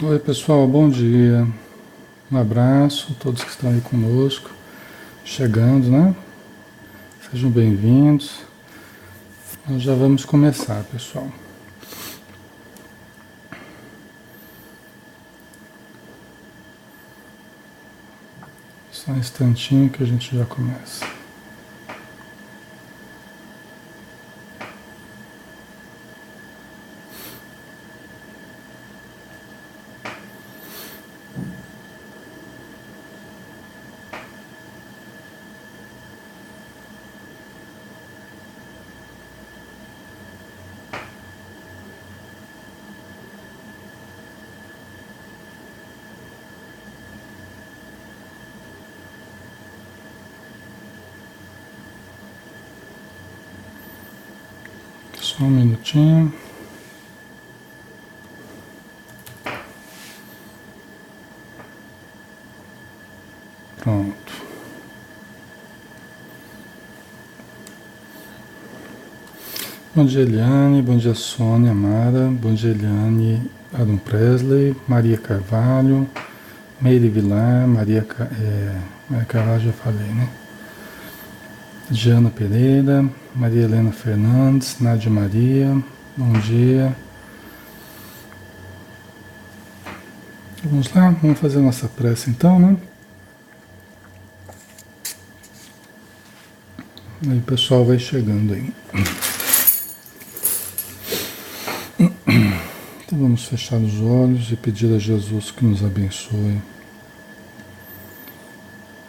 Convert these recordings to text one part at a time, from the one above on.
Oi, pessoal, bom dia. Um abraço a todos que estão aí conosco, chegando, né? Sejam bem-vindos. Nós já vamos começar, pessoal. Só um instantinho que a gente já começa. Só um minutinho. Pronto. Bom dia, Eliane. Bom dia, Sônia, Mara. Bom dia, Eliane, Adam Presley, Maria Carvalho, Meire Vilar, Maria Carvalho já falei, né? Diana Pereira, Maria Helena Fernandes, Nádia Maria, bom dia. Vamos lá, vamos fazer a nossa prece então, né? Aí o pessoal vai chegando aí. Então vamos fechar os olhos e pedir a Jesus que nos abençoe,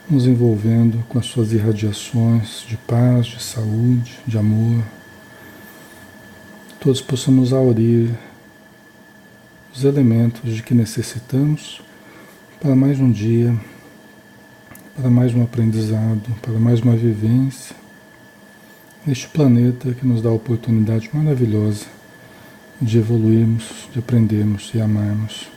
nos envolvendo com as suas irradiações de paz, de saúde, de amor. Todos possamos aurir os elementos de que necessitamos para mais um dia, para mais um aprendizado, para mais uma vivência neste planeta que nos dá a oportunidade maravilhosa de evoluirmos, de aprendermos e amarmos.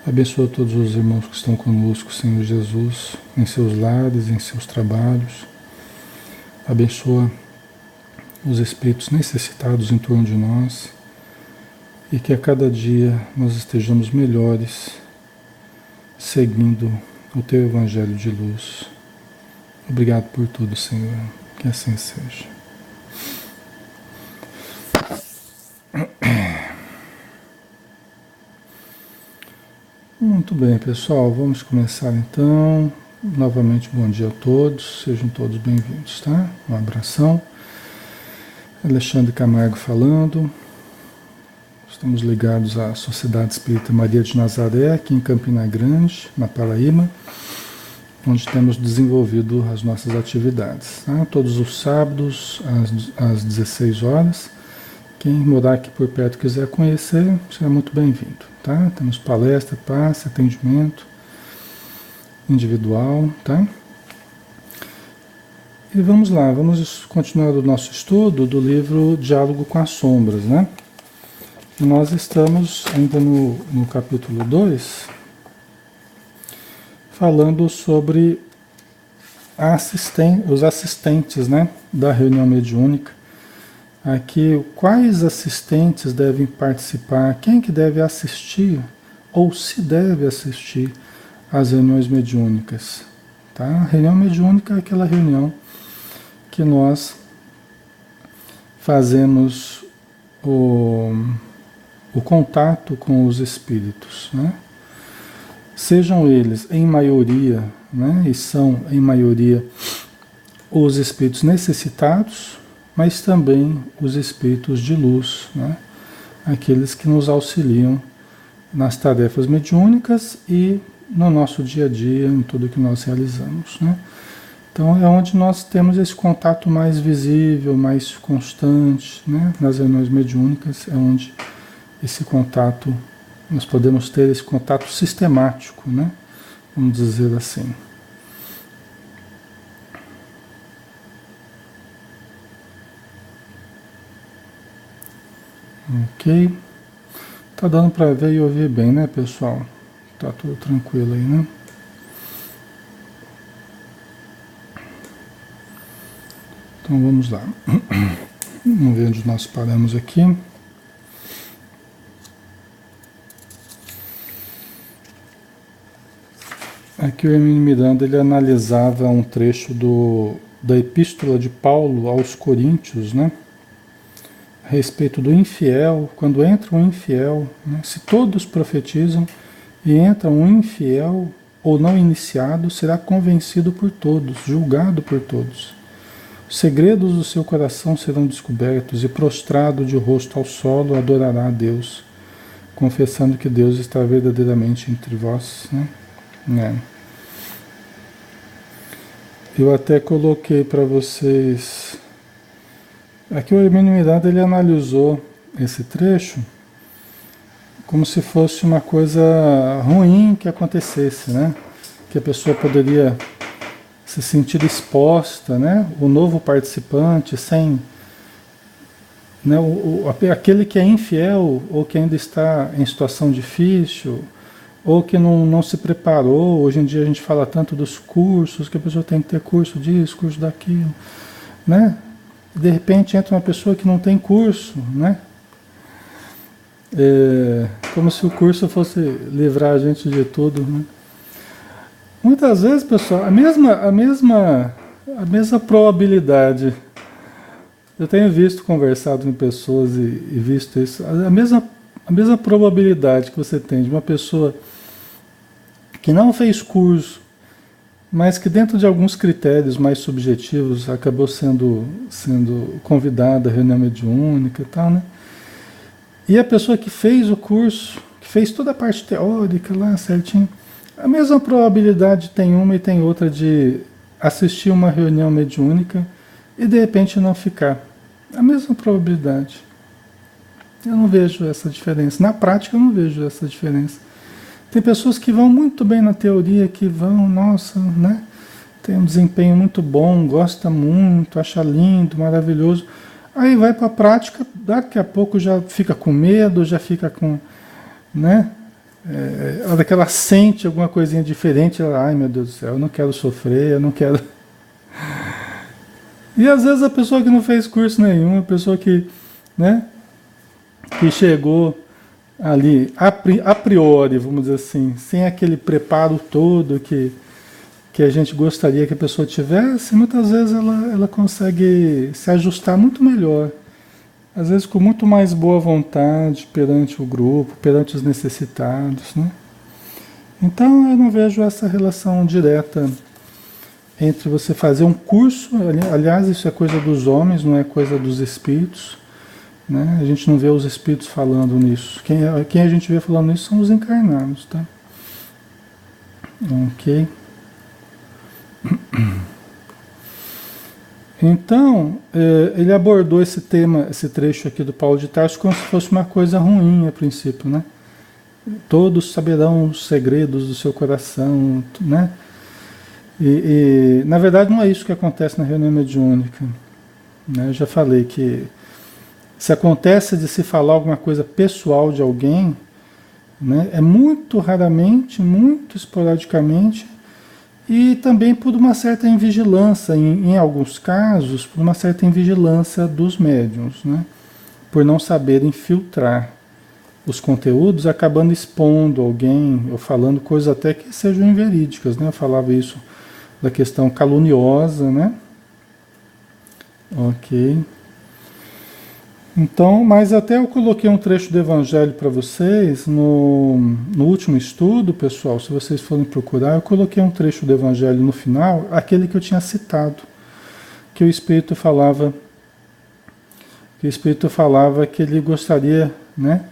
Abençoa todos os irmãos que estão conosco, Senhor Jesus, em seus lares, em seus trabalhos. Abençoa os espíritos necessitados em torno de nós e que a cada dia nós estejamos melhores, seguindo o Teu Evangelho de luz. Obrigado por tudo, Senhor. Que assim seja. Muito bem, pessoal. Vamos começar então. Novamente, bom dia a todos. Sejam todos bem-vindos, tá? Um abração. Alexandre Camargo falando. Estamos ligados à Sociedade Espírita Maria de Nazaré, aqui em Campina Grande, na Paraíba, onde temos desenvolvido as nossas atividades. Tá? Todos os sábados, às 16 horas. Quem morar aqui por perto e quiser conhecer, será muito bem-vindo. Tá? Temos palestra, passe, atendimento individual. Tá? E vamos lá, vamos continuar o nosso estudo do livro Diálogo com as Sombras, né? Nós estamos ainda no capítulo 2, falando sobre os assistentes, né, da reunião mediúnica. Aqui, quais assistentes devem participar, quem que deve assistir, ou se deve assistir às reuniões mediúnicas. Tá? A reunião mediúnica é aquela reunião que nós fazemos o contato com os espíritos, né? Sejam eles em maioria, né? E são em maioria os espíritos necessitados, mas também os espíritos de luz, né? Aqueles que nos auxiliam nas tarefas mediúnicas e no nosso dia a dia, em tudo que nós realizamos, né? Então é onde nós temos esse contato mais visível, mais constante, né? Nas reuniões mediúnicas é onde esse contato, nós podemos ter esse contato sistemático, né? Vamos dizer assim. Ok? Tá dando para ver e ouvir bem, né, pessoal? Tá tudo tranquilo aí, né? Então vamos lá. Vamos ver onde nós paramos aqui. aqui o Hermínio Miranda ele analisava um trecho da Epístola de Paulo aos Coríntios, né? A respeito do infiel, quando entra um infiel, né? Se todos profetizam e entra um infiel ou não iniciado, será convencido por todos, julgado por todos. Os segredos do seu coração serão descobertos e prostrado de rosto ao solo adorará a Deus, confessando que Deus está verdadeiramente entre vós, né? Eu até coloquei para vocês. Aqui o Hermínio Miranda ele analisou esse trecho como se fosse uma coisa ruim que acontecesse, né? Que a pessoa poderia se sentir exposta, né? O novo participante sem, né? Aquele que é infiel ou que ainda está em situação difícil ou que não se preparou. Hoje em dia a gente fala tanto dos cursos, que a pessoa tem que ter curso disso, curso daquilo, né? De repente entra uma pessoa que não tem curso, né? Como se o curso fosse livrar a gente de tudo, né? Muitas vezes, pessoal, a mesma probabilidade. Eu tenho visto, conversado com pessoas e visto isso. A mesma probabilidade que você tem de uma pessoa que não fez curso, mas que dentro de alguns critérios mais subjetivos acabou sendo convidada à reunião mediúnica e tal, né? E a pessoa que fez o curso, que fez toda a parte teórica lá certinho, a mesma probabilidade tem uma e tem outra de assistir uma reunião mediúnica e de repente não ficar. A mesma probabilidade. Eu não vejo essa diferença. Na prática eu não vejo essa diferença. Tem pessoas que vão muito bem na teoria, que vão, nossa, né? Tem um desempenho muito bom, gosta muito, acha lindo, maravilhoso. Aí vai para a prática, daqui a pouco já fica com medo, já fica com, né? A hora que ela sente alguma coisinha diferente, ela, ai meu Deus do céu, eu não quero sofrer, eu não quero. E às vezes a pessoa que não fez curso nenhum, a pessoa que, né? Que chegou ali, a priori, vamos dizer assim, sem aquele preparo todo que a gente gostaria que a pessoa tivesse, muitas vezes ela consegue se ajustar muito melhor. Às vezes com muito mais boa vontade perante o grupo, perante os necessitados, né? Então eu não vejo essa relação direta entre você fazer um curso, aliás, isso é coisa dos homens, não é coisa dos espíritos, né? A gente não vê os espíritos falando nisso. Quem a gente vê falando nisso são os encarnados, tá? Ok. Então, ele abordou esse tema, esse trecho aqui do Paulo de Tarso, como se fosse uma coisa ruim a princípio, né? Todos saberão os segredos do seu coração, né? E na verdade não é isso que acontece na reunião mediúnica, né? Eu já falei que se acontece de se falar alguma coisa pessoal de alguém, né, é muito raramente, muito esporadicamente, e também por uma certa invigilância, em alguns casos, por uma certa invigilância dos médiuns, né, por não saberem filtrar os conteúdos, acabando expondo alguém, ou falando coisas até que sejam inverídicas, né? Eu falava isso da questão caluniosa, né? Ok. Então, mas até eu coloquei um trecho do Evangelho para vocês no último estudo, pessoal, se vocês forem procurar, eu coloquei um trecho do Evangelho no final, aquele que eu tinha citado, que o Espírito falava que ele gostaria, né,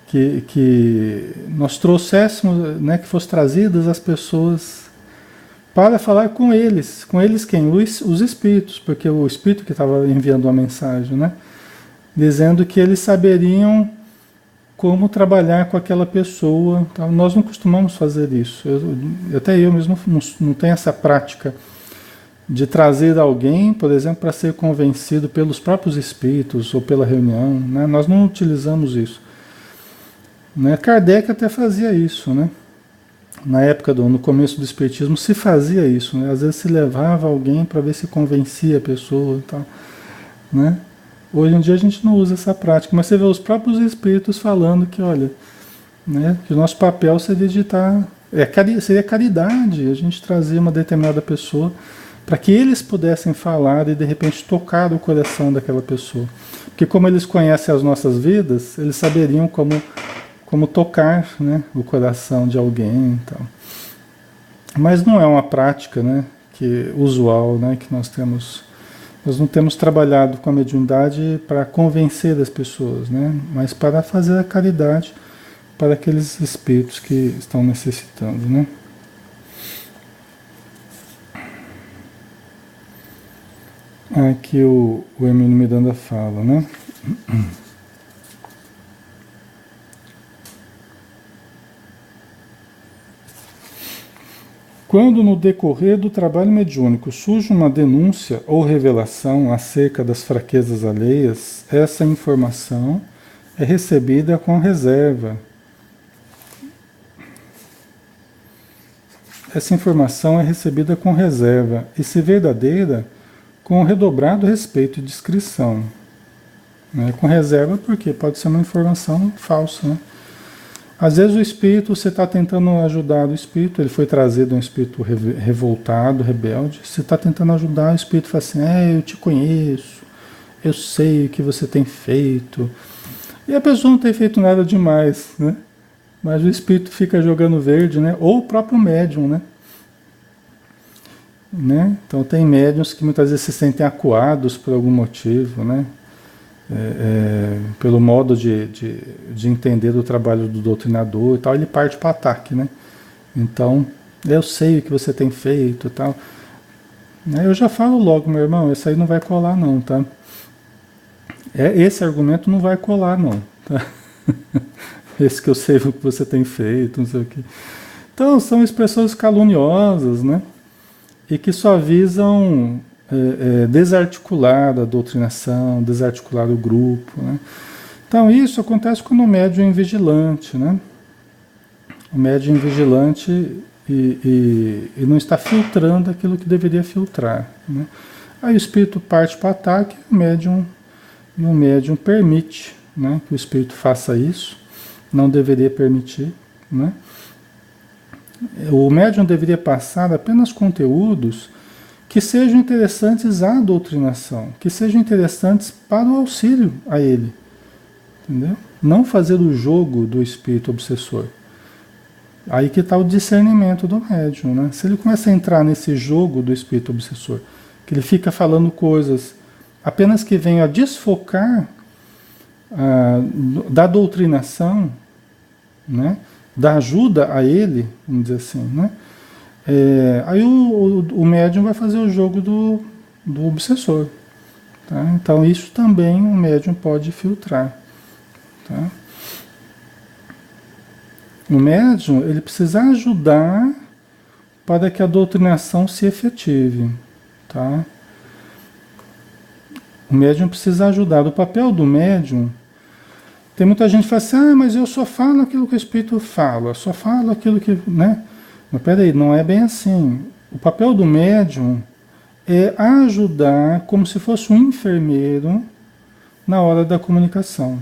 que nós trouxéssemos, né, que fossem trazidas as pessoas para falar com eles quem? Os Espíritos, porque o Espírito que estava enviando a mensagem, né? Dizendo que eles saberiam como trabalhar com aquela pessoa. Então, nós não costumamos fazer isso. Até eu mesmo não tenho essa prática de trazer alguém, por exemplo, para ser convencido pelos próprios espíritos ou pela reunião, né? Nós não utilizamos isso, né? Kardec até fazia isso, né? Na época, no começo do espiritismo, se fazia isso, né? Às vezes se levava alguém para ver se convencia a pessoa e tal, né? Hoje em dia a gente não usa essa prática, mas você vê os próprios espíritos falando que, olha, né, que o nosso papel seria de estar Seria caridade a gente trazer uma determinada pessoa para que eles pudessem falar e de repente tocar o coração daquela pessoa. Porque como eles conhecem as nossas vidas, eles saberiam como tocar, né, o coração de alguém. Então. Mas não é uma prática, né, usual, né, que nós temos. Nós não temos trabalhado com a mediunidade para convencer as pessoas, né, mas para fazer a caridade para aqueles espíritos que estão necessitando, né? Aqui o Emílio Miranda fala, né? Quando no decorrer do trabalho mediúnico surge uma denúncia ou revelação acerca das fraquezas alheias, essa informação é recebida com reserva. Essa informação é recebida com reserva e, se verdadeira, com redobrado respeito e discrição. Né? Com reserva porque pode ser uma informação falsa. Né? Às vezes o espírito, você está tentando ajudar o espírito, ele foi trazido um espírito revoltado, rebelde, você está tentando ajudar, o espírito fala assim, eu te conheço, eu sei o que você tem feito. E a pessoa não tem feito nada demais, né? Mas o espírito fica jogando verde, né? Ou o próprio médium, né? Então tem médiuns que muitas vezes se sentem acuados por algum motivo, né? Pelo modo de entender o trabalho do doutrinador e tal, ele parte para o ataque, né? Então, eu sei o que você tem feito e tal. Eu já falo logo, meu irmão, esse aí não vai colar não, tá? Esse argumento não vai colar não, tá? Esse que eu sei o que você tem feito, não sei o que. Então, são expressões caluniosas, né? E que só visam desarticular a doutrinação, desarticular o grupo, né? Então, isso acontece quando o médium é invigilante, né? O médium é invigilante e não está filtrando aquilo que deveria filtrar, né? Aí o espírito parte para o ataque e o médium permite, né, que o espírito faça isso. Não deveria permitir, né? O médium deveria passar apenas conteúdos que sejam interessantes à doutrinação, que sejam interessantes para o auxílio a ele, entendeu? Não fazer o jogo do espírito obsessor. Aí que está o discernimento do médium, né? Se ele começa a entrar nesse jogo do espírito obsessor, que ele fica falando coisas apenas que venham a desfocar da doutrinação, né? Da ajuda a ele, vamos dizer assim, né? Aí o médium vai fazer o jogo do obsessor, tá? Então isso também o médium pode filtrar, tá? O médium, ele precisa ajudar para que a doutrinação se efetive, tá? O médium precisa ajudar. O papel do médium, tem muita gente que fala assim, mas eu só falo aquilo que o Espírito fala, só falo aquilo que, né? Mas peraí, não é bem assim. O papel do médium é ajudar como se fosse um enfermeiro na hora da comunicação,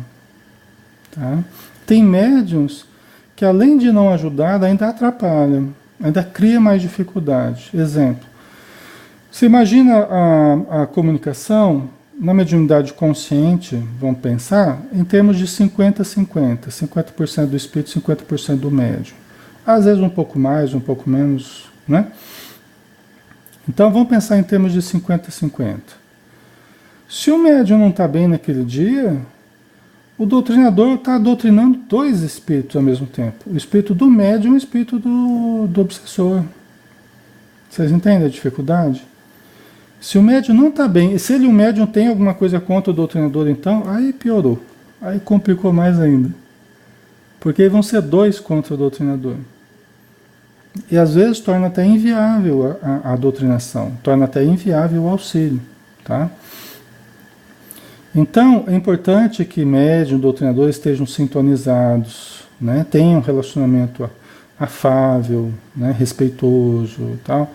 tá? Tem médiums que, além de não ajudar, ainda atrapalham, ainda cria mais dificuldade. Exemplo, você imagina a comunicação na mediunidade consciente, vamos pensar, em termos de 50-50, 50% do espírito, 50% do médium. Às vezes um pouco mais, um pouco menos, né? Então vamos pensar em termos de 50-50. Se o médium não está bem naquele dia, o doutrinador está doutrinando dois espíritos ao mesmo tempo. O espírito do médium e o espírito do obsessor. Vocês entendem a dificuldade? Se o médium não está bem, e se o médium tem alguma coisa contra o doutrinador, então, aí piorou. Aí complicou mais ainda. Porque aí vão ser dois contra o doutrinador. E às vezes torna até inviável a doutrinação, torna até inviável o auxílio, tá? Então, é importante que médium e doutrinador estejam sintonizados, né? Tenham um relacionamento afável, né? Respeitoso e tal.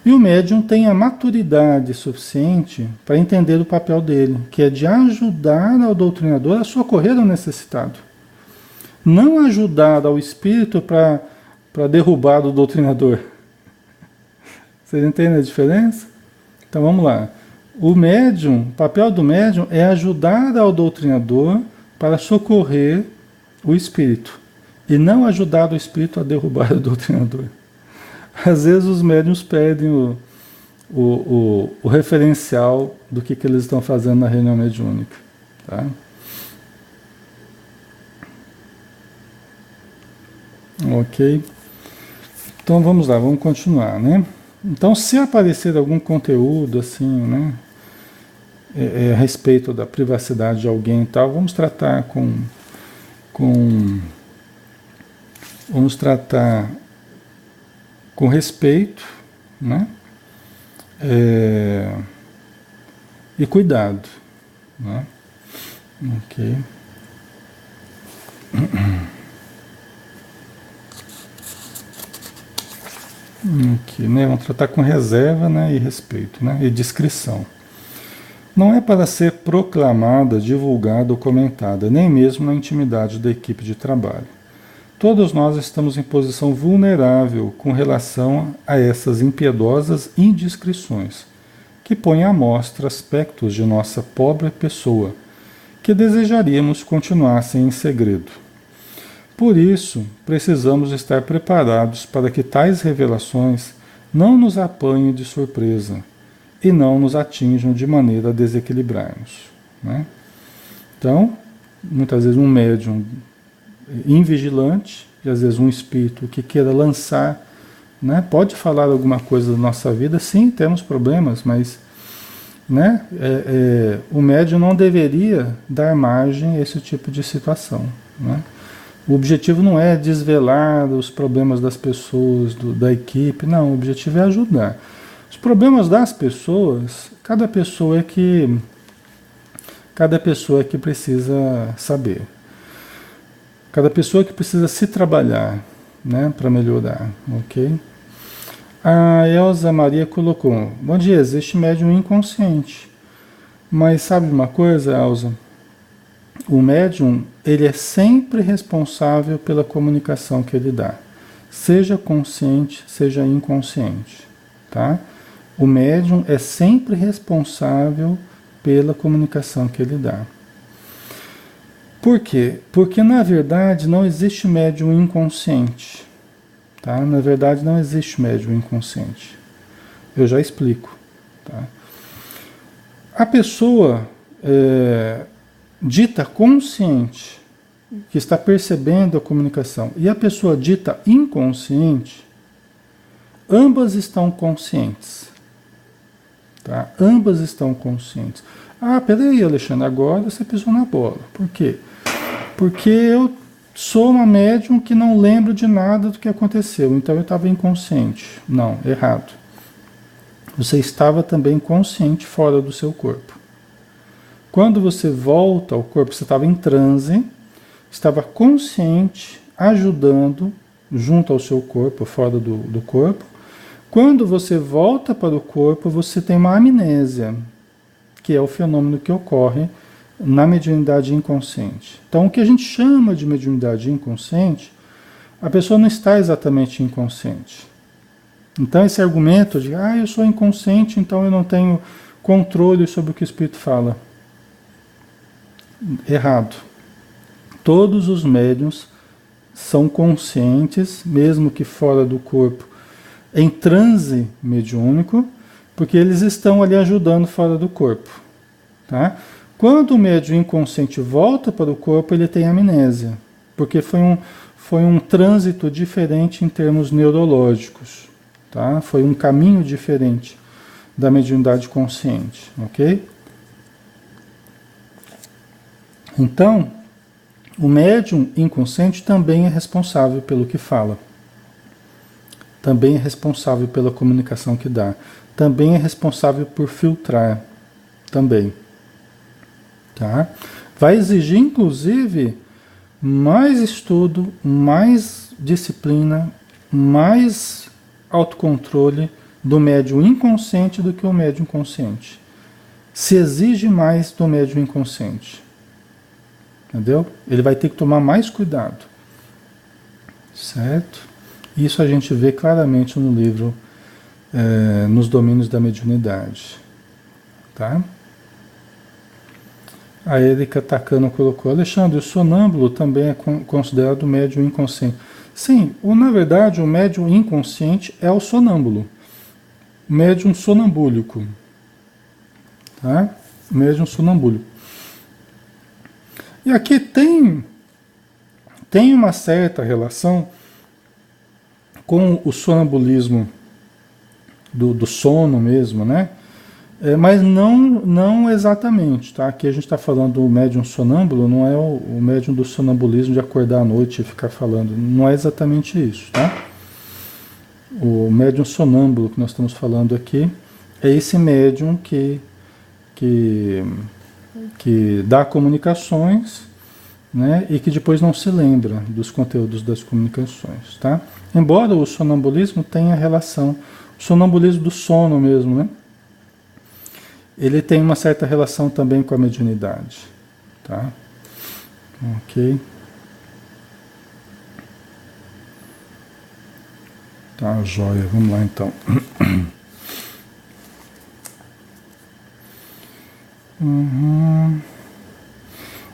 E o médium tenha maturidade suficiente para entender o papel dele, que é de ajudar ao doutrinador a socorrer ao necessitado. Não ajudar ao espírito para para derrubar o doutrinador. Vocês entendem a diferença? Então vamos lá. O papel do médium é ajudar ao doutrinador para socorrer o espírito e não ajudar o espírito a derrubar o doutrinador. Às vezes os médiuns perdem o referencial do que eles estão fazendo na reunião mediúnica. Tá? Ok. Então vamos lá, vamos continuar, né? Então, se aparecer algum conteúdo assim, né, a respeito da privacidade de alguém e tal, vamos tratar vamos tratar com respeito, né? E cuidado, né? Ok. Aqui, né? Vamos tratar com reserva, né? E respeito, né? E discrição. Não é para ser proclamada, divulgada ou comentada, nem mesmo na intimidade da equipe de trabalho. Todos nós estamos em posição vulnerável com relação a essas impiedosas indiscrições, que põem à mostra aspectos de nossa pobre pessoa, que desejaríamos continuassem em segredo. Por isso, precisamos estar preparados para que tais revelações não nos apanhem de surpresa e não nos atinjam de maneira a desequilibrarmos, né? Então, muitas vezes um médium invigilante, e às vezes um espírito que queira lançar, né, pode falar alguma coisa da nossa vida, sim, temos problemas, mas, né, o médium não deveria dar margem a esse tipo de situação, né? O objetivo não é desvelar os problemas das pessoas, da equipe, não, o objetivo é ajudar. Os problemas das pessoas, cada pessoa é que precisa saber. Cada pessoa que precisa se trabalhar, né, para melhorar, ok? A Elza Maria colocou: bom dia, existe médium inconsciente. Mas sabe uma coisa, Elza? O médium, ele é sempre responsável pela comunicação que ele dá, seja consciente, seja inconsciente, tá? O médium é sempre responsável pela comunicação que ele dá. Por quê? Porque, na verdade, não existe médium inconsciente, tá? Na verdade, não existe médium inconsciente. Eu já explico, tá? A pessoa dita consciente, que está percebendo a comunicação, e a pessoa dita inconsciente, ambas estão conscientes. Tá? Ambas estão conscientes. Ah, peraí, Alexandre, agora você pisou na bola. Por quê? Porque eu sou uma médium que não lembro de nada do que aconteceu, então eu estava inconsciente. Não, errado. Você estava também consciente fora do seu corpo. Quando você volta ao corpo, você estava em transe, estava consciente, ajudando, junto ao seu corpo, fora do corpo. Quando você volta para o corpo, você tem uma amnésia, que é o fenômeno que ocorre na mediunidade inconsciente. Então, o que a gente chama de mediunidade inconsciente, a pessoa não está exatamente inconsciente. Então, esse argumento de, eu sou inconsciente, então eu não tenho controle sobre o que o espírito fala. Errado. Todos os médiuns são conscientes, mesmo que fora do corpo, em transe mediúnico, porque eles estão ali ajudando fora do corpo. Tá? Quando o médium inconsciente volta para o corpo, ele tem amnésia, porque foi um trânsito diferente em termos neurológicos. Tá? Foi um caminho diferente da mediunidade consciente. Ok? Então, o médium inconsciente também é responsável pelo que fala. Também é responsável pela comunicação que dá. Também é responsável por filtrar. Também. Tá? Vai exigir, inclusive, mais estudo, mais disciplina, mais autocontrole do médium inconsciente do que o médium consciente. Se exige mais do médium inconsciente. Entendeu? Ele vai ter que tomar mais cuidado. Certo? Isso a gente vê claramente no livro, Nos Domínios da Mediunidade. Tá? A Erika Takano colocou: Alexandre, o sonâmbulo também é considerado médium inconsciente. Sim, na verdade, o médium inconsciente é o sonâmbulo. Médium sonambúlico. Tá? Médium sonambúlico. E aqui tem uma certa relação com o sonambulismo do sono mesmo, né? Mas não exatamente, tá? Aqui a gente está falando do médium sonâmbulo, não é o médium do sonambulismo de acordar à noite e ficar falando. Não é exatamente isso, tá? O médium sonâmbulo que nós estamos falando aqui é esse médium que dá comunicações, né? E que depois não se lembra dos conteúdos das comunicações, tá? Embora o sonambulismo tenha relação, o sonambulismo do sono mesmo, né? Ele tem uma certa relação também com a mediunidade, tá? Ok. Tá, joia. Vamos lá então.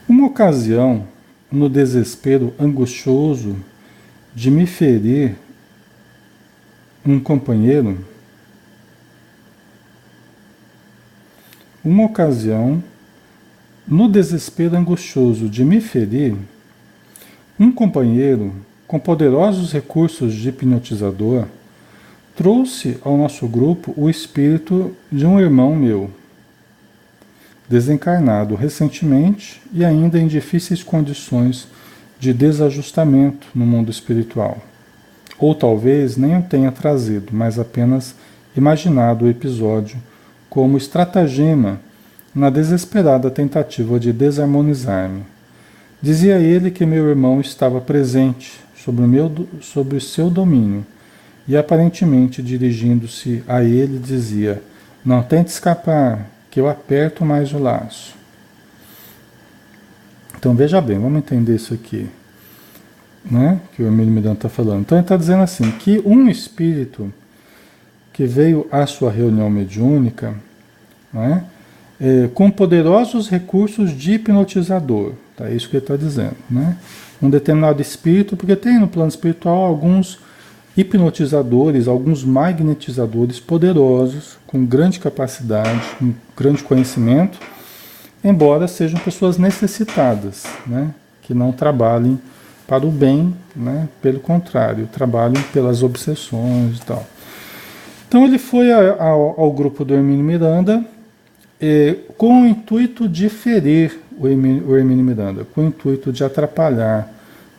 Uma ocasião, no desespero angustioso de me ferir um companheiro, uma ocasião, no desespero angustioso de me ferir, um companheiro, com poderosos recursos de hipnotizador, trouxe ao nosso grupo o espírito de um irmão meu, desencarnado recentemente e ainda em difíceis condições de desajustamento no mundo espiritual. Ou talvez nem o tenha trazido, mas apenas imaginado o episódio como estratagema na desesperada tentativa de desarmonizar-me. Dizia ele que meu irmão estava presente sobre o seu domínio e aparentemente dirigindo-se a ele dizia: não tente escapar, que eu aperto mais o laço. Então veja bem, vamos entender isso aqui, né? Que o Hermínio Miranda está falando. Então ele está dizendo assim, que um espírito que veio à sua reunião mediúnica, né, com poderosos recursos de hipnotizador, tá? Isso que ele está dizendo, né? Um determinado espírito, porque tem no plano espiritual alguns hipnotizadores, alguns magnetizadores poderosos, com grande capacidade, com grande conhecimento, embora sejam pessoas necessitadas, né? Que não trabalhem para o bem, né? Pelo contrário, trabalham pelas obsessões e tal. Então ele foi ao grupo do Hermínio Miranda com o intuito de ferir o Hermínio Miranda, com o intuito de atrapalhar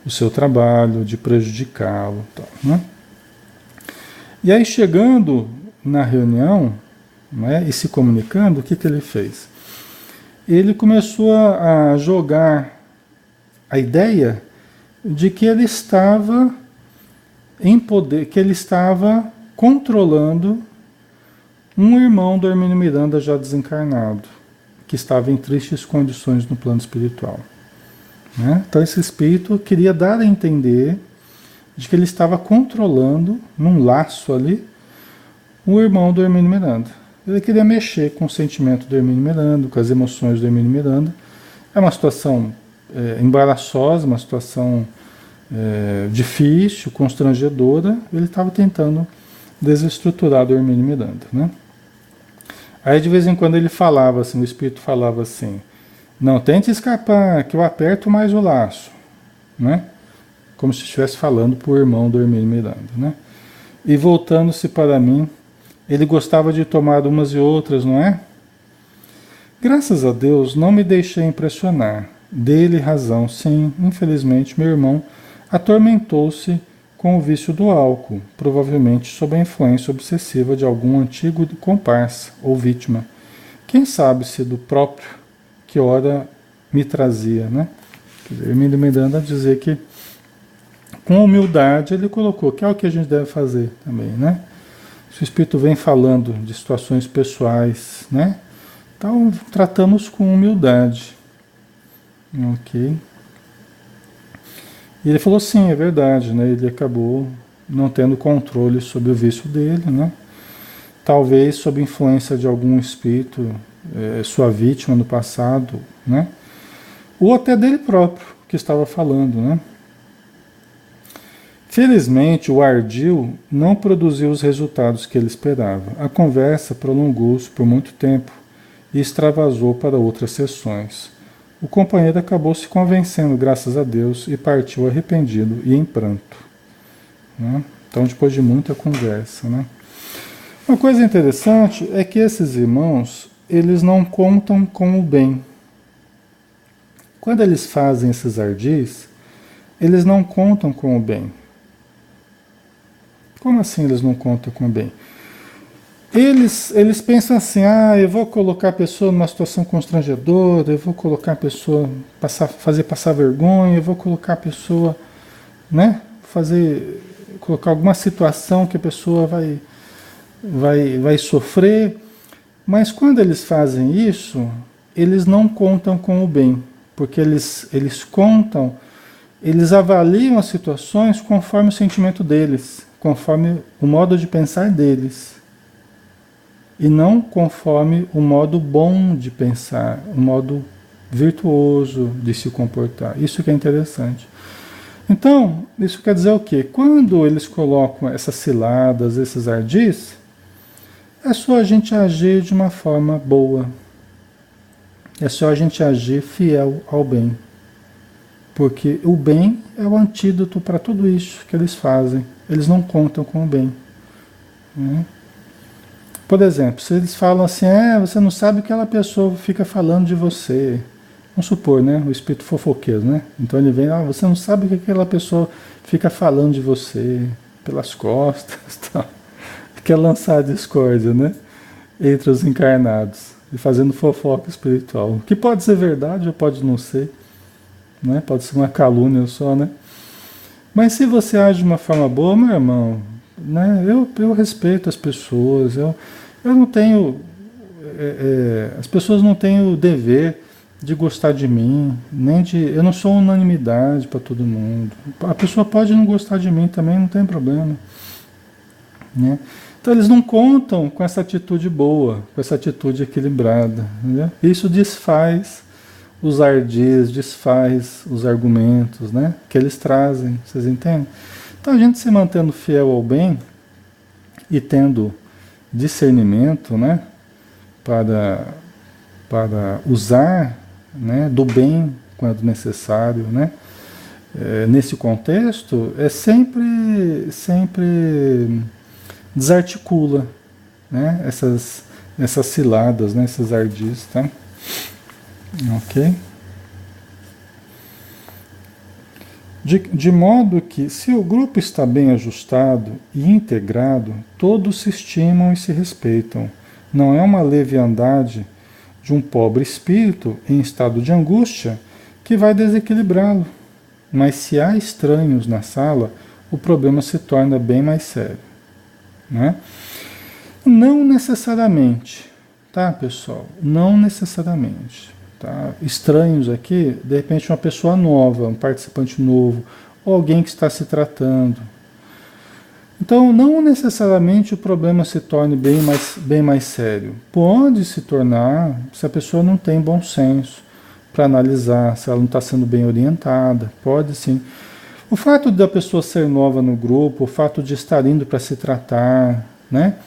o seu trabalho, de prejudicá-lo, tal, né? E aí chegando na reunião, né, e se comunicando, o que ele fez? Ele começou a jogar a ideia de que ele estava em poder, que ele estava controlando um irmão do Hermínio Miranda já desencarnado, que estava em tristes condições no plano espiritual, né? Então esse espírito queria dar a entender de que ele estava controlando, num laço ali, o irmão do Hermínio Miranda. Ele queria mexer com o sentimento do Hermínio Miranda, com as emoções do Hermínio Miranda. É uma situação embaraçosa, uma situação difícil, constrangedora. Ele estava tentando desestruturar do Hermínio Miranda, né? Aí de vez em quando ele falava assim, o espírito falava assim: não, tente escapar, que eu aperto mais o laço, né? Como se estivesse falando para o irmão do Hermínio Miranda, né? E voltando-se para mim, ele gostava de tomar umas e outras, não é? Graças a Deus não me deixei impressionar. Dele razão, sim, infelizmente meu irmão atormentou-se com o vício do álcool, provavelmente sob a influência obsessiva de algum antigo comparsa ou vítima. Quem sabe se do próprio que ora me trazia, né? Hermínio Miranda a dizer que com humildade ele colocou, que é o que a gente deve fazer também, né? Se o Espírito vem falando de situações pessoais, né? Então tratamos com humildade. Ok. E ele falou sim, é verdade, né? Ele acabou não tendo controle sobre o vício dele, né? Talvez sob influência de algum espírito, sua vítima no passado, né? Ou até dele próprio, que estava falando, né? Felizmente, o ardil não produziu os resultados que ele esperava. A conversa prolongou-se por muito tempo e extravasou para outras sessões. O companheiro acabou se convencendo, graças a Deus, e partiu arrependido e em pranto, né? Então, depois de muita conversa, né? Uma coisa interessante é que esses irmãos, eles não contam com o bem. Quando eles fazem esses ardis, eles não contam com o bem. Como assim eles não contam com o bem? Eles pensam assim, eu vou colocar a pessoa numa situação constrangedora, eu vou colocar a pessoa fazer passar vergonha, eu vou colocar a pessoa, né, colocar alguma situação que a pessoa vai sofrer. Mas quando eles fazem isso, eles não contam com o bem, porque eles avaliam as situações conforme o sentimento deles, conforme o modo de pensar deles, e não conforme o modo bom de pensar, o modo virtuoso de se comportar. Isso que é interessante. Então, isso quer dizer o quê? Quando eles colocam essas ciladas, esses ardis, é só a gente agir de uma forma boa. É só a gente agir fiel ao bem. Porque o bem é o antídoto para tudo isso que eles fazem. Eles não contam com o bem, né? Por exemplo, se eles falam assim, você não sabe o que aquela pessoa fica falando de você. Vamos supor, né? O espírito fofoqueiro, né? Então ele vem, você não sabe o que aquela pessoa fica falando de você pelas costas, tal. Quer lançar a discórdia, né? Entre os encarnados e fazendo fofoca espiritual. Que pode ser verdade ou pode não ser, né? Pode ser uma calúnia só, né? Mas se você age de uma forma boa, meu irmão, né? Eu respeito as pessoas, eu não tenho, as pessoas não têm o dever de gostar de mim, eu não sou unanimidade para todo mundo. A pessoa pode não gostar de mim também, não tem problema, né? Então eles não contam com essa atitude boa, com essa atitude equilibrada, né? Isso desfaz os ardis, desfaz os argumentos, né, que eles trazem, vocês entendem? Então a gente se mantendo fiel ao bem e tendo discernimento, né, para usar, né, do bem quando necessário, né, nesse contexto, sempre desarticula, né, essas ciladas, né, esses ardis, tá? Ok? De modo que, se o grupo está bem ajustado e integrado, todos se estimam e se respeitam. Não é uma leviandade de um pobre espírito em estado de angústia que vai desequilibrá-lo. Mas se há estranhos na sala, o problema se torna bem mais sério, né? Não necessariamente, tá, pessoal? Não necessariamente. Tá? Estranhos aqui, de repente uma pessoa nova, um participante novo, ou alguém que está se tratando. Então, não necessariamente o problema se torne bem mais sério. Pode se tornar se a pessoa não tem bom senso para analisar, se ela não está sendo bem orientada. Pode sim. O fato da pessoa ser nova no grupo, o fato de estar indo para se tratar, né?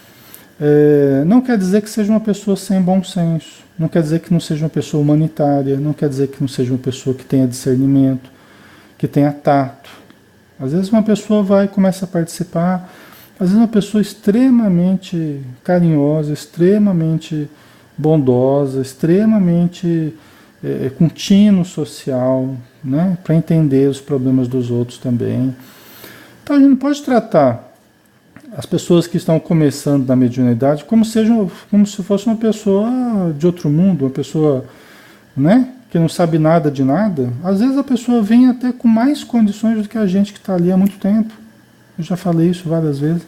Não quer dizer que seja uma pessoa sem bom senso, não quer dizer que não seja uma pessoa humanitária, não quer dizer que não seja uma pessoa que tenha discernimento, que tenha tato. Às vezes uma pessoa vai e começa a participar, às vezes uma pessoa extremamente carinhosa, extremamente bondosa, extremamente com tino social, né, para entender os problemas dos outros também. Então a gente não pode tratar as pessoas que estão começando na mediunidade como se fosse uma pessoa de outro mundo, uma pessoa, né, que não sabe nada de nada. Às vezes a pessoa vem até com mais condições do que a gente que está ali há muito tempo. Eu já falei isso várias vezes.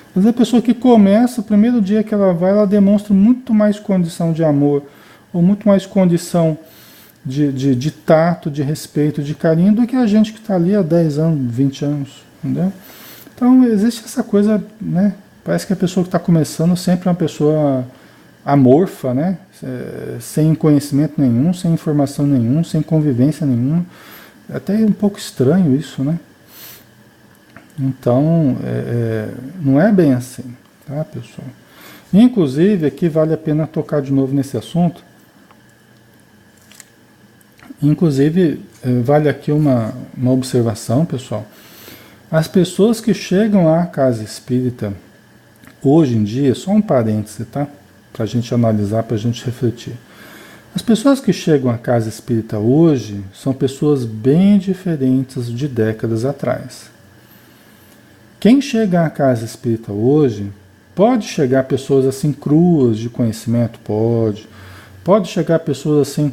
Às vezes a pessoa que começa, o primeiro dia que ela vai, ela demonstra muito mais condição de amor, ou muito mais condição de tato, de respeito, de carinho, do que a gente que está ali há 10 anos, 20 anos, entendeu? Então existe essa coisa, né? Parece que a pessoa que está começando sempre é uma pessoa amorfa, né? Sem conhecimento nenhum, sem informação nenhuma, sem convivência nenhuma. É até um pouco estranho isso, né? Então, não é bem assim, tá, pessoal? Inclusive, aqui vale a pena tocar de novo nesse assunto. Inclusive, vale aqui uma observação, pessoal. As pessoas que chegam à casa espírita, hoje em dia, só um parêntese, tá? Para a gente analisar, para a gente refletir. As pessoas que chegam à casa espírita hoje são pessoas bem diferentes de décadas atrás. Quem chega à casa espírita hoje, pode chegar pessoas assim cruas de conhecimento, pode chegar pessoas assim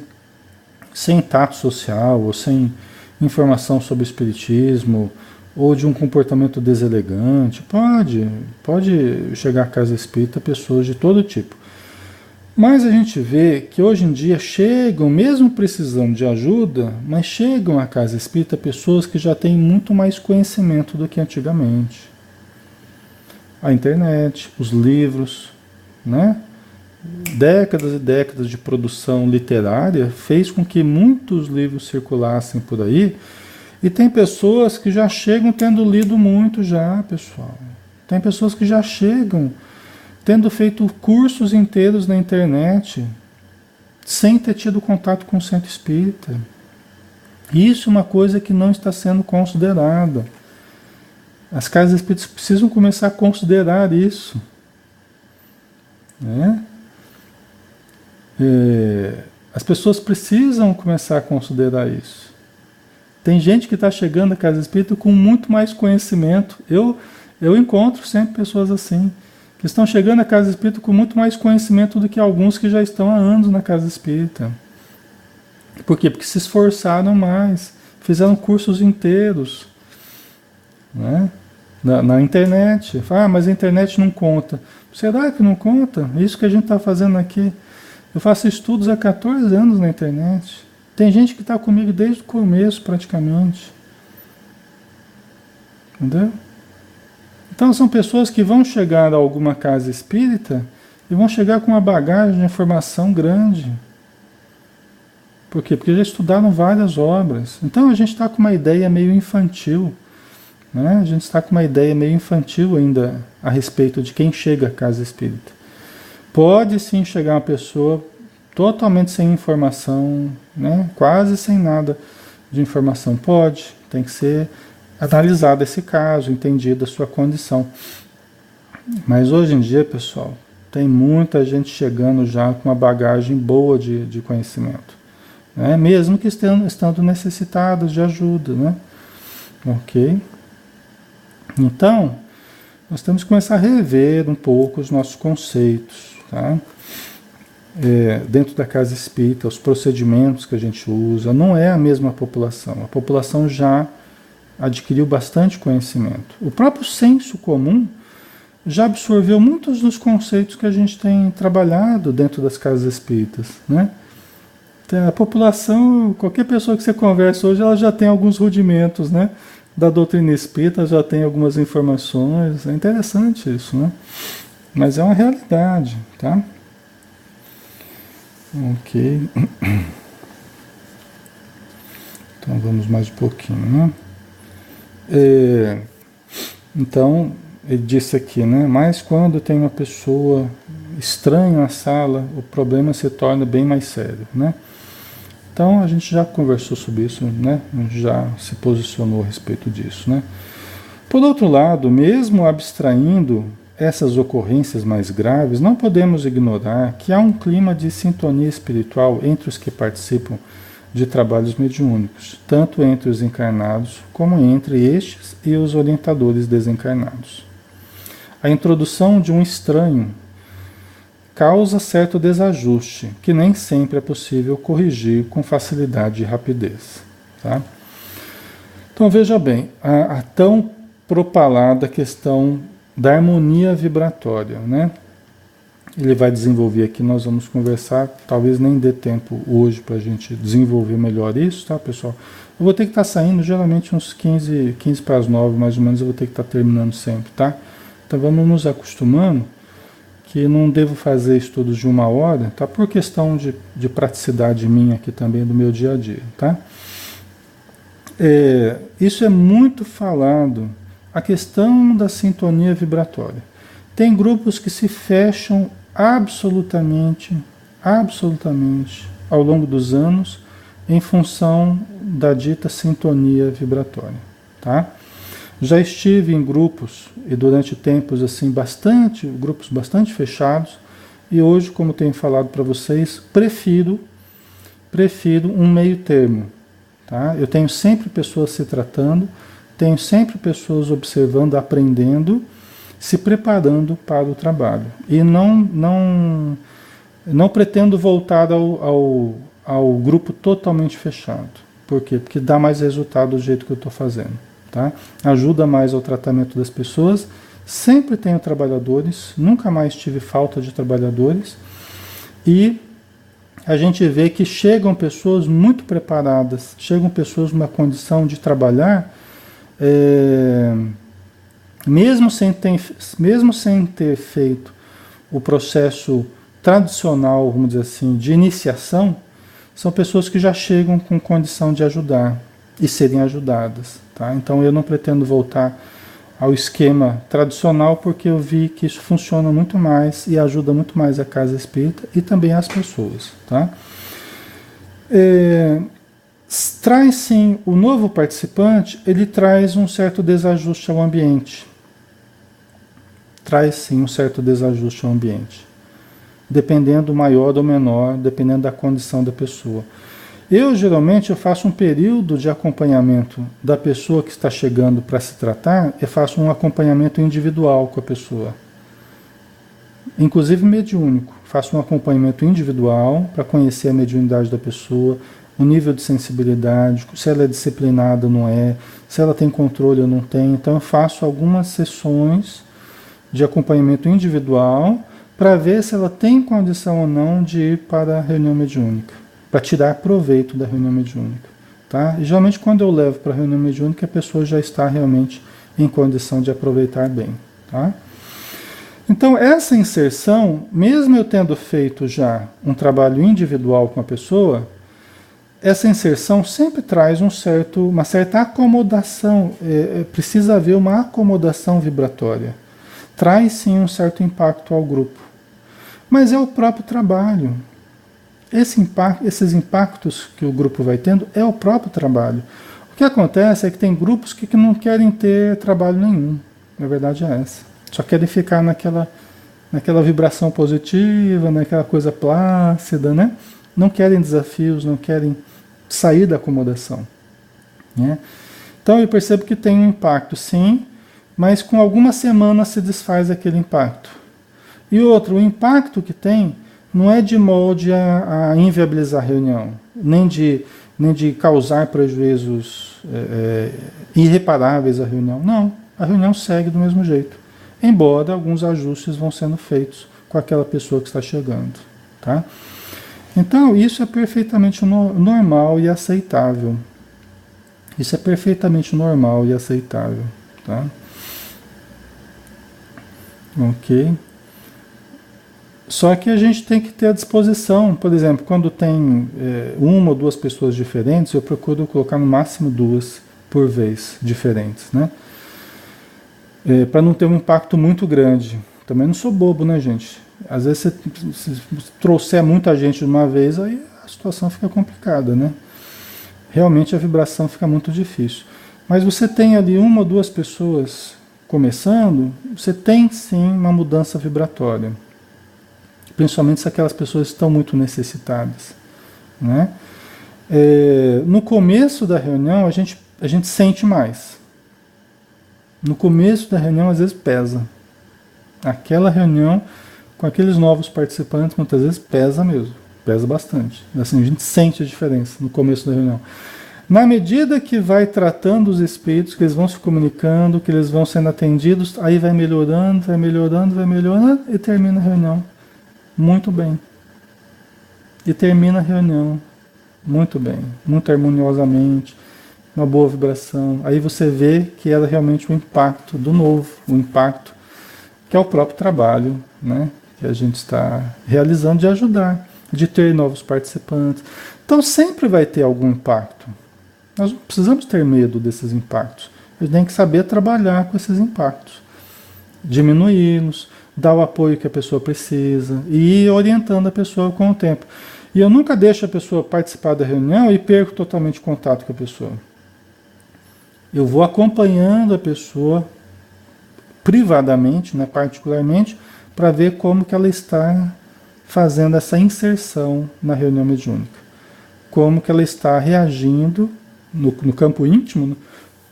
sem tato social, ou sem informação sobre o espiritismo, ou de um comportamento deselegante, pode chegar à casa espírita pessoas de todo tipo. Mas a gente vê que hoje em dia chegam, mesmo precisando de ajuda, mas chegam à casa espírita pessoas que já têm muito mais conhecimento do que antigamente. A internet, os livros, né? Décadas e décadas de produção literária fez com que muitos livros circulassem por aí, e tem pessoas que já chegam tendo lido muito já, pessoal. Tem pessoas que já chegam tendo feito cursos inteiros na internet, sem ter tido contato com o centro espírita. Isso é uma coisa que não está sendo considerada. As casas espíritas precisam começar a considerar isso, né? As pessoas precisam começar a considerar isso. Tem gente que está chegando à casa espírita com muito mais conhecimento. Eu encontro sempre pessoas assim, que estão chegando à casa espírita com muito mais conhecimento do que alguns que já estão há anos na casa espírita. Por quê? Porque se esforçaram mais, fizeram cursos inteiros, né? Na internet. Mas a internet não conta. Será que não conta? É isso que a gente está fazendo aqui. Eu faço estudos há 14 anos na internet. Tem gente que está comigo desde o começo, praticamente. Entendeu? Então são pessoas que vão chegar a alguma casa espírita e vão chegar com uma bagagem de informação grande. Por quê? Porque já estudaram várias obras. Então a gente está com uma ideia meio infantil, né? A gente está com uma ideia meio infantil ainda a respeito de quem chega à casa espírita. Pode sim chegar uma pessoa totalmente sem informação, né? Quase sem nada de informação. Pode, tem que ser analisado esse caso, entendido a sua condição. Mas hoje em dia, pessoal, tem muita gente chegando já com uma bagagem boa de conhecimento, né? Mesmo que estando necessitados de ajuda, né? Ok? Então, nós temos que começar a rever um pouco os nossos conceitos, tá? Dentro da casa espírita, os procedimentos que a gente usa, não é a mesma população. A população já adquiriu bastante conhecimento. O próprio senso comum já absorveu muitos dos conceitos que a gente tem trabalhado dentro das casas espíritas, né? Então, a população, qualquer pessoa que você conversa hoje, ela já tem alguns rudimentos, né? Da doutrina espírita, já tem algumas informações. É interessante isso, né? Mas é uma realidade, tá? Ok. Então vamos mais um pouquinho, né? Então, ele disse aqui, né? Mas quando tem uma pessoa estranha na sala, o problema se torna bem mais sério, né? Então a gente já conversou sobre isso, né? A gente já se posicionou a respeito disso, né? Por outro lado, mesmo abstraindo essas ocorrências mais graves, não podemos ignorar que há um clima de sintonia espiritual entre os que participam de trabalhos mediúnicos, tanto entre os encarnados como entre estes e os orientadores desencarnados. A introdução de um estranho causa certo desajuste, que nem sempre é possível corrigir com facilidade e rapidez. Tá? Então veja bem, a tão propalada questão da harmonia vibratória, né? Ele vai desenvolver aqui, nós vamos conversar, talvez nem dê tempo hoje para a gente desenvolver melhor isso, tá, pessoal? Eu vou ter que estar saindo geralmente uns 15 para as 9, mais ou menos, eu vou ter que estar terminando sempre, tá? Então vamos nos acostumando, que não devo fazer estudos de 1 hora, tá? Por questão de praticidade minha aqui também, do meu dia a dia, tá? Isso é muito falado, a questão da sintonia vibratória. Tem grupos que se fecham absolutamente, ao longo dos anos, em função da dita sintonia vibratória, tá? Já estive em grupos, e durante tempos assim, grupos bastante fechados, e hoje, como tenho falado para vocês, prefiro um meio termo, tá? Eu tenho sempre pessoas se tratando, tenho sempre pessoas observando, aprendendo, se preparando para o trabalho. E não pretendo voltar ao grupo totalmente fechado. Por quê? Porque dá mais resultado do jeito que eu estou fazendo. Tá? Ajuda mais ao tratamento das pessoas. Sempre tenho trabalhadores, nunca mais tive falta de trabalhadores. E a gente vê que chegam pessoas muito preparadas, chegam pessoas numa condição de trabalhar, mesmo sem ter feito o processo tradicional, vamos dizer assim, de iniciação, são pessoas que já chegam com condição de ajudar e serem ajudadas. Tá? Então eu não pretendo voltar ao esquema tradicional, porque eu vi que isso funciona muito mais e ajuda muito mais a casa espírita e também as pessoas. Tá? Traz sim, o novo participante, ele traz um certo desajuste ao ambiente. Traz sim um certo desajuste ao ambiente. Dependendo maior ou menor, dependendo da condição da pessoa. Geralmente, eu faço um período de acompanhamento da pessoa que está chegando para se tratar, eu faço um acompanhamento individual com a pessoa. Inclusive mediúnico. Faço um acompanhamento individual para conhecer a mediunidade da pessoa, o nível de sensibilidade, se ela é disciplinada ou não é, se ela tem controle ou não tem. Então, eu faço algumas sessões de acompanhamento individual para ver se ela tem condição ou não de ir para a reunião mediúnica, para tirar proveito da reunião mediúnica. Tá? E geralmente quando eu levo para a reunião mediúnica, a pessoa já está realmente em condição de aproveitar bem. Tá? Então essa inserção, mesmo eu tendo feito já um trabalho individual com a pessoa, essa inserção sempre traz uma certa acomodação, precisa haver uma acomodação vibratória. Traz sim um certo impacto ao grupo. Mas é o próprio trabalho. Esses impactos que o grupo vai tendo é o próprio trabalho. O que acontece é que tem grupos que não querem ter trabalho nenhum. Na verdade é essa. Só querem ficar naquela vibração positiva, naquela coisa plácida, né? Não querem desafios, não querem sair da acomodação. Né? Então eu percebo que tem um impacto sim, mas com algumas semanas se desfaz aquele impacto. E outro, o impacto que tem não é de molde a inviabilizar a reunião, nem de causar prejuízos irreparáveis à reunião. Não, a reunião segue do mesmo jeito, embora alguns ajustes vão sendo feitos com aquela pessoa que está chegando. Tá? Então, isso é perfeitamente normal e aceitável. Isso é perfeitamente normal e aceitável. Tá? Ok? Só que a gente tem que ter a disposição, por exemplo, quando tem uma ou duas pessoas diferentes, eu procuro colocar no máximo 2 por vez diferentes, né? Para não ter um impacto muito grande. Também não sou bobo, né, gente? Às vezes, se trouxer muita gente de uma vez, aí a situação fica complicada, né? Realmente a vibração fica muito difícil. Mas você tem ali uma ou duas pessoas começando, você tem sim uma mudança vibratória. Principalmente se aquelas pessoas estão muito necessitadas. Né? No começo da reunião, a gente sente mais. No começo da reunião, às vezes pesa. Aquela reunião, com aqueles novos participantes, muitas vezes pesa mesmo. Pesa bastante. Assim, a gente sente a diferença no começo da reunião. Na medida que vai tratando os espíritos, que eles vão se comunicando, que eles vão sendo atendidos, aí vai melhorando, e termina a reunião. muito bem. E termina a reunião muito bem, muito harmoniosamente, uma boa vibração. Aí você vê que era realmente o impacto do novo, o impacto que é o próprio trabalho, né, que a gente está realizando de ajudar, de ter novos participantes. Então sempre vai ter algum impacto. Nós não precisamos ter medo desses impactos. A gente tem que saber trabalhar com esses impactos, diminuí-los, dar o apoio que a pessoa precisa e ir orientando a pessoa com o tempo. E eu nunca deixo a pessoa participar da reunião e perco totalmente contato com a pessoa. Eu vou acompanhando a pessoa privadamente, né, particularmente, para ver como que ela está fazendo essa inserção na reunião mediúnica. Como que ela está reagindo no campo íntimo, né,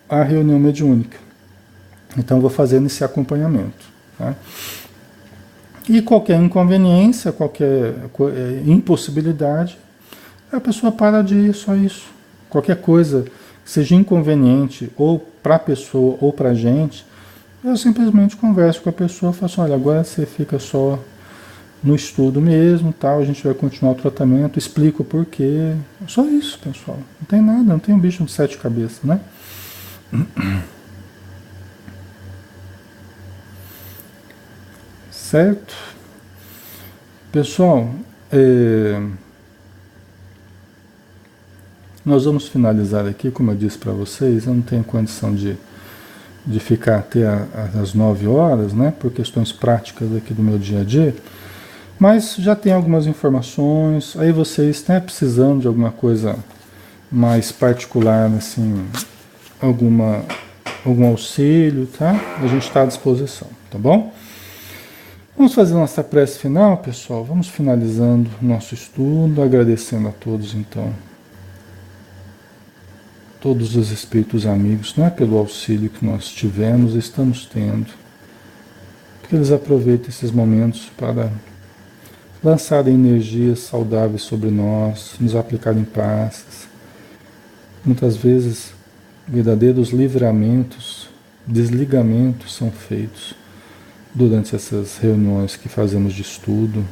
à reunião mediúnica. Então eu vou fazendo esse acompanhamento. Tá? E qualquer inconveniência, qualquer impossibilidade, a pessoa para de ir, só isso. Qualquer coisa que seja inconveniente ou para a pessoa ou para a gente, eu simplesmente converso com a pessoa e falo assim, olha, agora você fica só no estudo mesmo, tal, a gente vai continuar o tratamento, explico o porquê. Só isso, pessoal. Não tem nada, não tem um bicho de 7 cabeças, né? Certo? Pessoal, nós vamos finalizar aqui, como eu disse para vocês, eu não tenho condição de ficar até às 9 horas, né, por questões práticas aqui do meu dia a dia, mas já tem algumas informações, aí vocês estão precisando de alguma coisa mais particular, assim, algum auxílio, tá? A gente está à disposição, tá bom? Vamos fazer nossa prece final, pessoal, vamos finalizando nosso estudo, agradecendo a todos, então, todos os espíritos amigos, não é pelo auxílio que nós tivemos, estamos tendo, que eles aproveitem esses momentos para lançarem energias saudáveis sobre nós, nos aplicarem passes. Muitas vezes, verdadeiros livramentos, desligamentos são feitos durante essas reuniões que fazemos de estudo,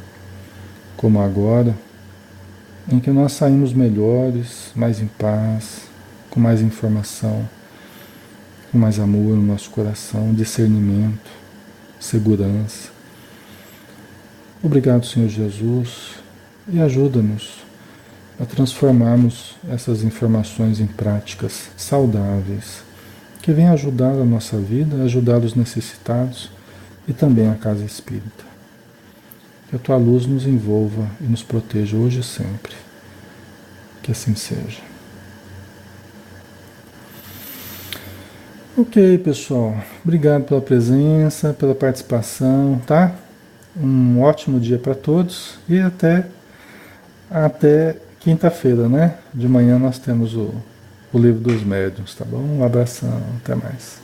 como agora, em que nós saímos melhores, mais em paz, com mais informação, com mais amor no nosso coração, discernimento, segurança. Obrigado, Senhor Jesus, e ajuda-nos a transformarmos essas informações em práticas saudáveis, que venham ajudar a nossa vida, ajudar os necessitados e também a casa espírita. Que a tua luz nos envolva e nos proteja hoje e sempre. Que assim seja. Ok, pessoal. Obrigado pela presença, pela participação, tá? Um ótimo dia para todos e até quinta-feira, né? De manhã nós temos o Livro dos Médiuns, tá bom? Um abração, até mais.